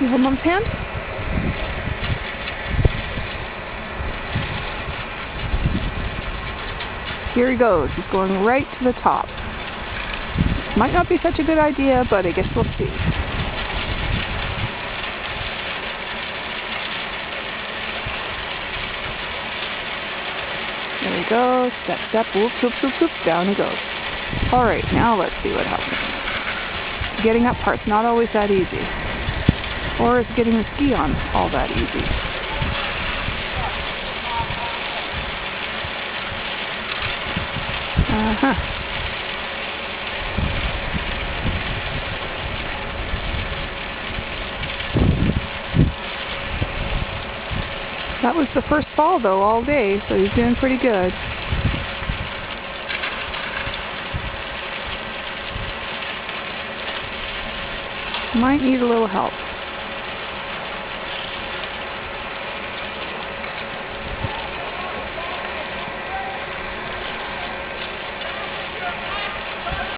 You hold Mom's hand? Here he goes. He's going right to the top. Might not be such a good idea, but I guess we'll see. There he goes. Step, step, whoop, whoop, whoop, whoop. Down he goes. Alright, now let's see what happens. Getting up part's not always that easy. Or is getting the ski on all that easy? That was the first fall though all day, so he's doing pretty good. Might need a little help.